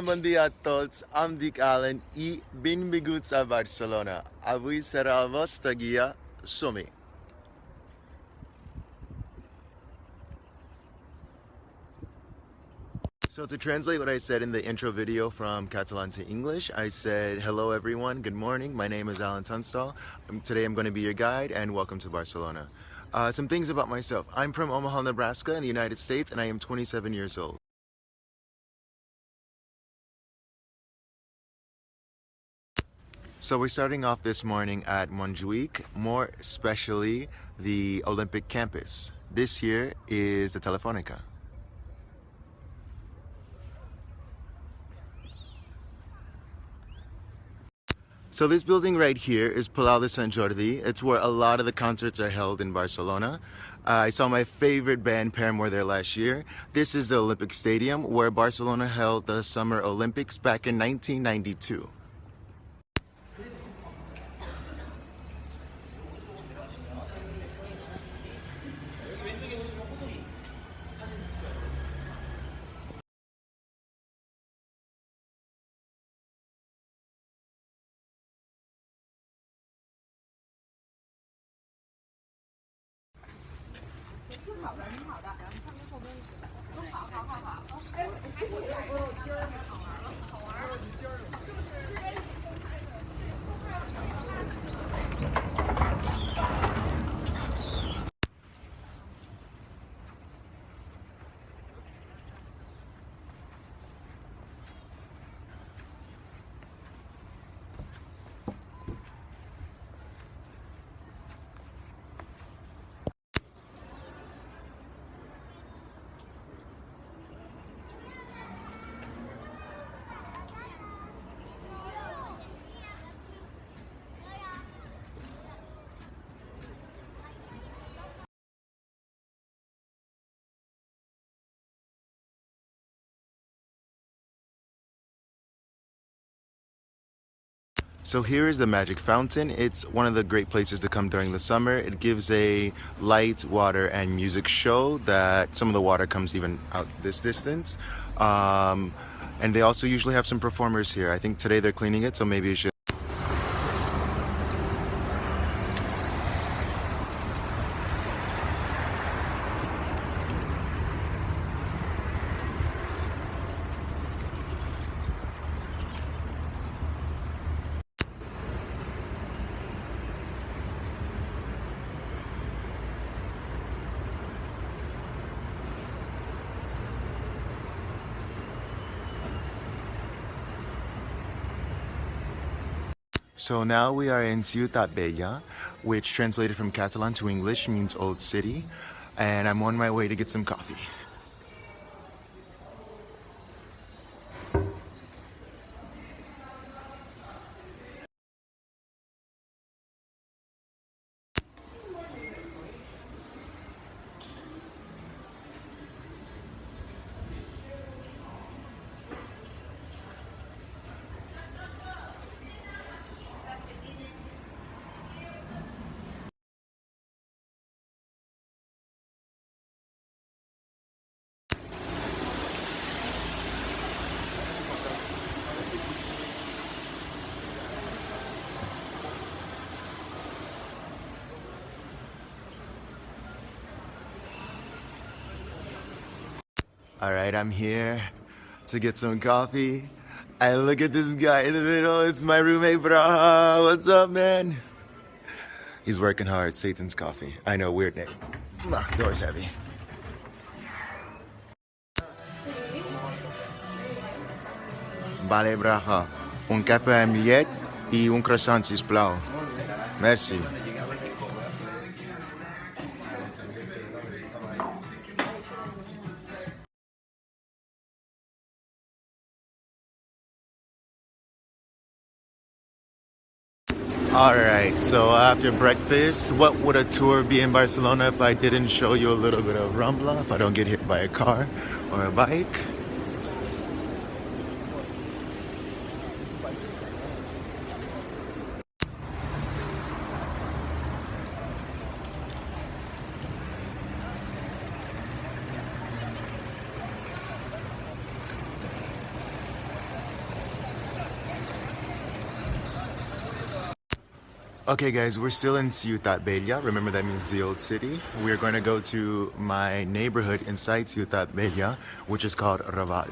bon dia a tots, em dic Allen i benvinguts a Barcelona. Avui serà el vostre guia, som-hi! So to translate what I said in the intro video from Catalan to English, I said, hello everyone, good morning, my name is Allen Tunstall. Today I'm going to be your guide and welcome to Barcelona. Some things about myself. I'm from Omaha, Nebraska in the United States and I am 27 years old. So we're starting off this morning at Montjuïc, more especially the Olympic campus. This here is the Telefonica. So this building right here is Palau de Sant Jordi. It's where a lot of the concerts are held in Barcelona. I saw my favorite band Paramore there last year. This is the Olympic Stadium where Barcelona held the Summer Olympics back in 1992. So here is the Magic Fountain. It's one of the great places to come during the summer. It gives a light, water, and music show that some of the water comes even out this distance. And they also usually have some performers here. I think today they're cleaning it, so maybe it's just So now we are in Ciutat Bella, which translated from Catalan to English means Old City, and I'm on my way to get some coffee. Alright, I'm here to get some coffee. And look at this guy in the middle. It's my roommate, Braha. What's up, man? He's working hard. Satan's Coffee. I know, weird name. Door's heavy. Vale, Braha. Un cafè amb llet i un croissant, sisplau. Merci. Alright, so after breakfast, what would a tour be in Barcelona if I didn't show you a little bit of Rambla, if I don't get hit by a car or a bike? Okay guys, we're still in Ciutat Bella. Remember that means the old city. We're going to go to my neighborhood inside Ciutat Bella, which is called Raval.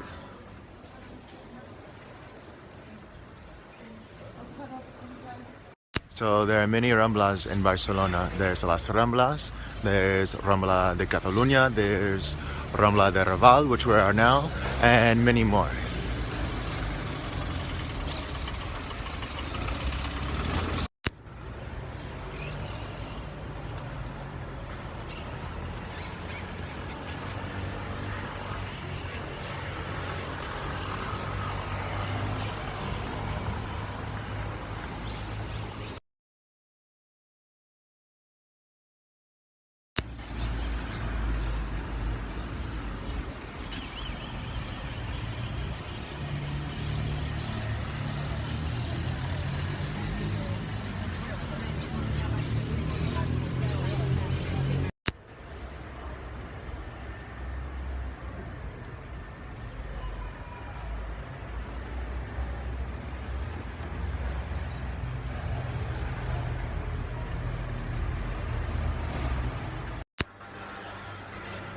So there are many Ramblas in Barcelona. There's Las Ramblas, there's Rambla de Catalunya, there's Rambla de Raval, which we are now, and many more.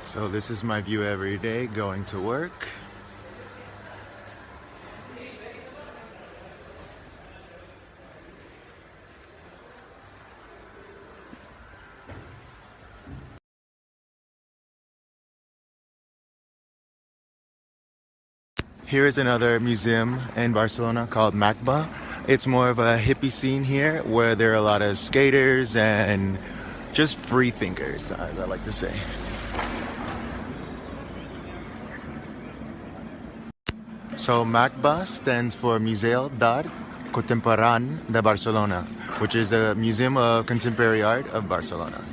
So this is my view every day going to work. Here is another museum in Barcelona called MACBA. It's more of a hippie scene here where there are a lot of skaters and just free thinkers, as I like to say. So MACBA stands for Museu d'Art Contemporani de Barcelona, which is the Museum of Contemporary Art of Barcelona.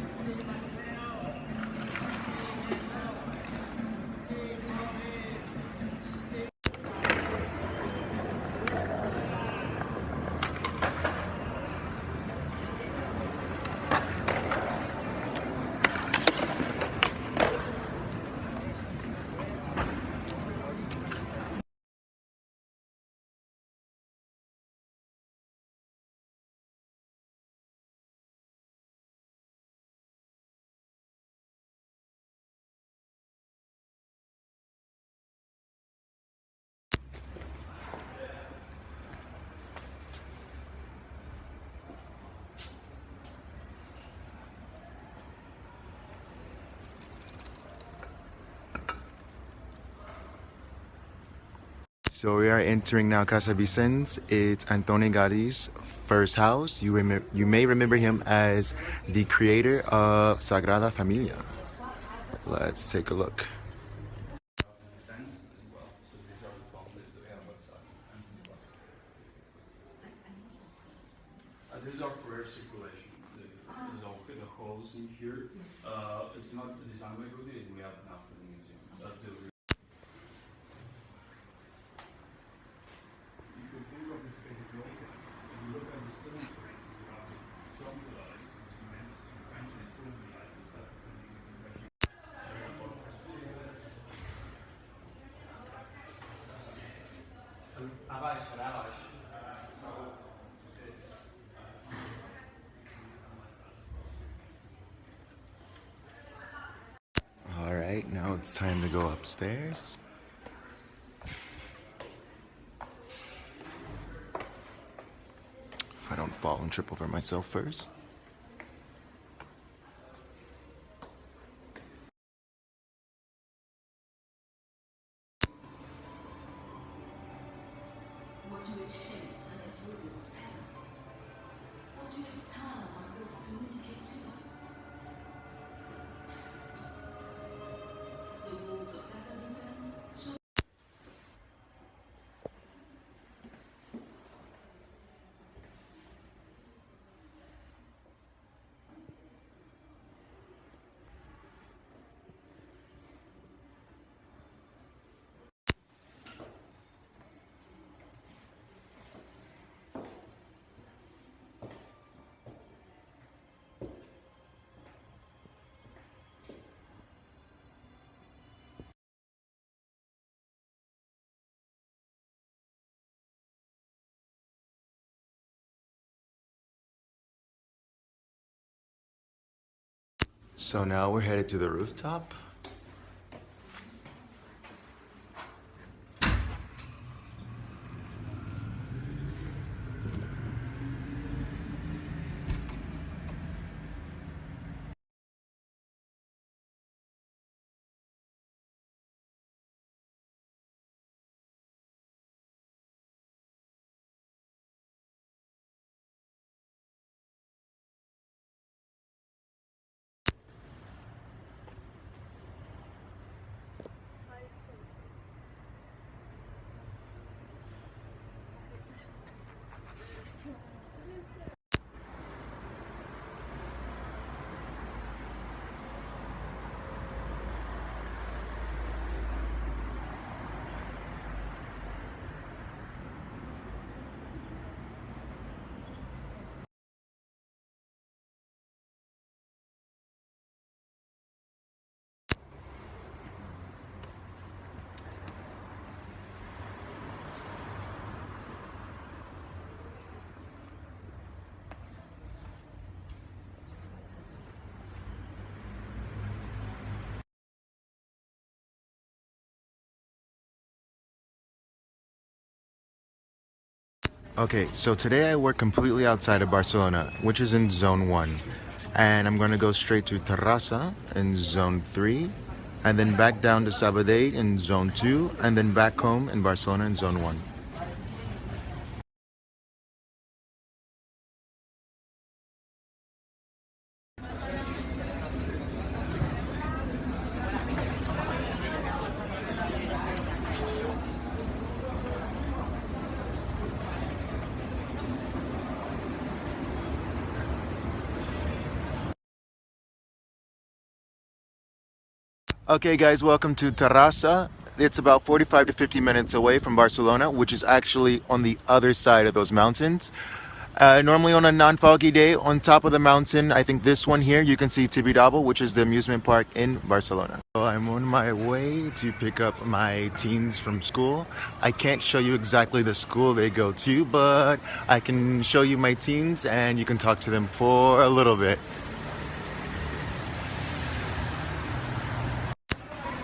So we are entering now Casa Vicens. It's Antoni Gaudí's first house. You may remember him as the creator of Sagrada Familia. Let's take a look. This is our prayer circulation. There's all the holes in here. It's not designed by Gaudí, and we have enough for the museum. That's it. You could think of this basically open. If you look at the ceiling frames, you have this trompe-l'oeil, which means in French is full of light instead of abaixo, abaixo. All right, now it's time to go upstairs. If I don't fall and trip over myself first. Montjuïc shapes and its ruins tell us. Montjuïc stars on those communicate to us. The walls of Casa show. So now we're headed to the rooftop. Okay, so today I work completely outside of Barcelona, which is in Zone 1. And I'm going to go straight to Terrassa in Zone 3, and then back down to Sabadell in Zone 2, and then back home in Barcelona in Zone 1. Okay guys, welcome to Terrassa. It's about 45 to 50 minutes away from Barcelona, which is actually on the other side of those mountains. Normally on a non-foggy day, on top of the mountain, I think this one here, you can see Tibidabo, which is the amusement park in Barcelona. So I'm on my way to pick up my teens from school. I can't show you exactly the school they go to, but I can show you my teens and you can talk to them for a little bit.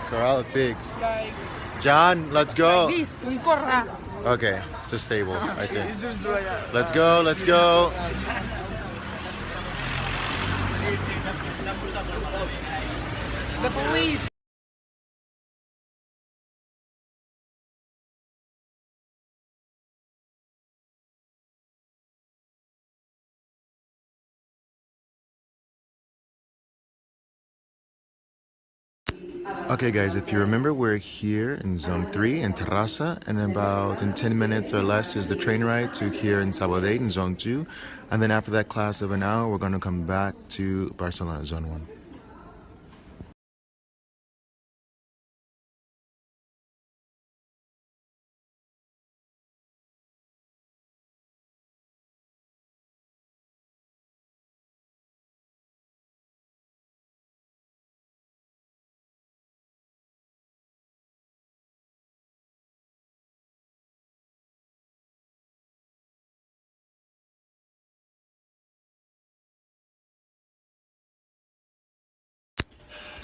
Corral of pigs. John, let's go. Okay, so stable, I think. Let's go, let's go. The police. Okay guys, if you remember, we're here in Zone 3 in Terrassa, and in 10 minutes or less is the train ride to here in Sabadell in Zone 2, and then after that class of an hour, we're going to come back to Barcelona, Zone 1.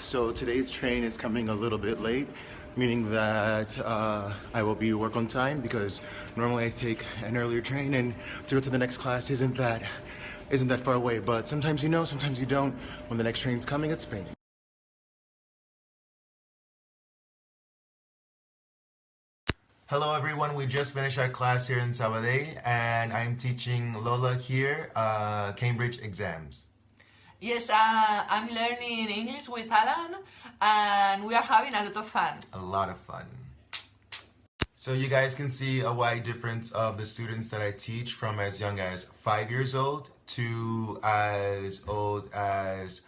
So today's train is coming a little bit late, meaning that I will be work on time, because normally I take an earlier train and to go to the next class isn't that far away. But sometimes you know, sometimes you don't. When the next train's coming, it's Spain. Hello everyone, we just finished our class here in Sabadell, and I'm teaching Lola here Cambridge exams. Yes, I'm learning English with Alan, and we are having a lot of fun. A lot of fun. So you guys can see a wide difference of the students that I teach, from as young as 5 years old to as old as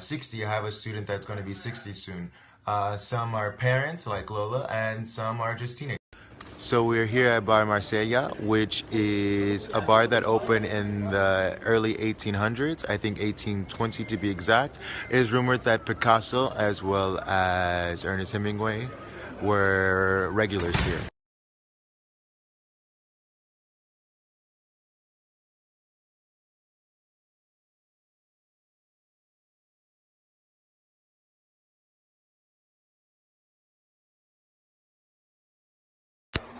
60. I have a student that's going to be 60 soon. Some are parents like Lola, and some are just teenagers. So we're here at Bar Marsella, which is a bar that opened in the early 1800s, I think 1820 to be exact. It is rumored that Picasso as well as Ernest Hemingway were regulars here.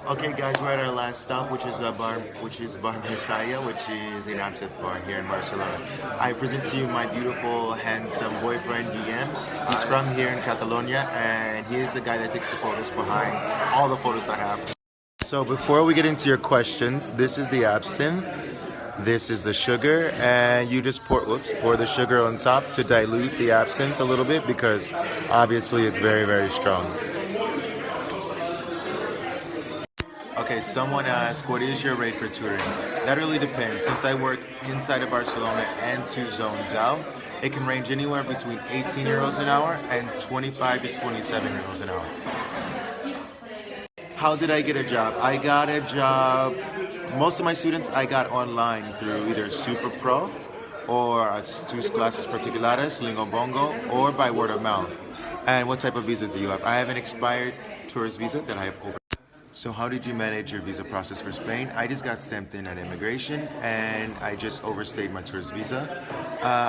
Okay, guys, we're at our last stop, which is Bar Messiah, which is an Absinthe bar here in Barcelona. I present to you my beautiful, handsome boyfriend, Guillem. He's from here in Catalonia, and he is the guy that takes the photos behind all the photos I have. So before we get into your questions, this is the Absinthe. This is the sugar, and you just pour the sugar on top to dilute the absinthe a little bit because obviously it's very, very strong. Okay, someone asked, what is your rate for tutoring? That really depends. Since I work inside of Barcelona and 2 zones out, it can range anywhere between 18 euros an hour and 25 to 27 euros an hour. How did I get a job? I got a job, most of my students I got online through either Super Prof or tus clases particulares, Lingobongo, or by word of mouth. And what type of visa do you have? I have an expired tourist visa that I have over. So how did you manage your visa process for Spain? I just got stamped in at immigration and I just overstayed my tourist visa.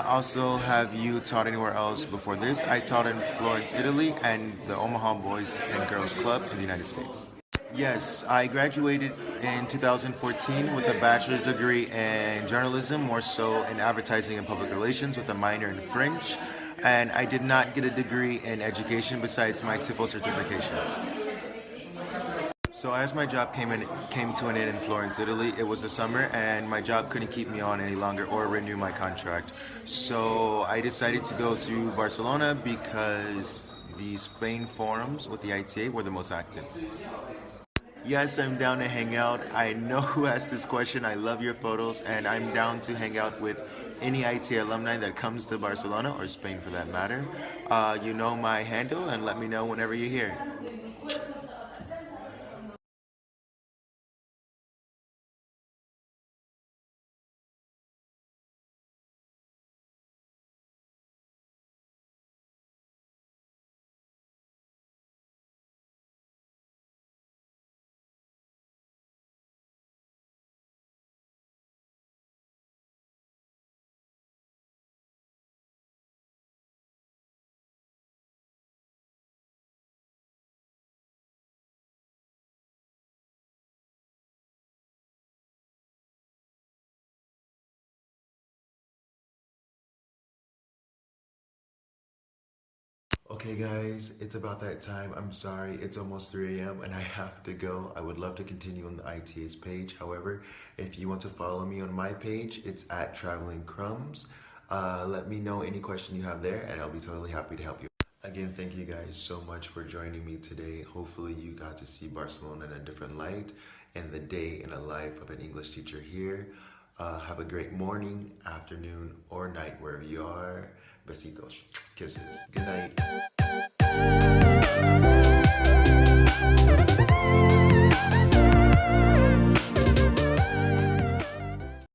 Also, have you taught anywhere else before this? I taught in Florence, Italy, and the Omaha Boys and Girls Club in the United States. Yes, I graduated in 2014 with a bachelor's degree in journalism, more so in advertising and public relations with a minor in French. And I did not get a degree in education besides my TEFL certification. So as my job came to an end in Florence, Italy, it was the summer and my job couldn't keep me on any longer or renew my contract. So I decided to go to Barcelona because the Spain forums with the ITA were the most active. Yes, I'm down to hang out. I know who asked this question. I love your photos and I'm down to hang out with any ITA alumni that comes to Barcelona or Spain for that matter. You know my handle and let me know whenever you're here. Okay guys, it's about that time. I'm sorry, it's almost 3 a.m. and I have to go. I would love to continue on the ITA's page. However, if you want to follow me on my page, it's at Traveling Crumbs. Let me know any question you have there and I'll be totally happy to help you. Again, thank you guys so much for joining me today. Hopefully you got to see Barcelona in a different light and the day in a life of an English teacher here. Have a great morning, afternoon, or night wherever you are. Besitos. Kisses. Good night.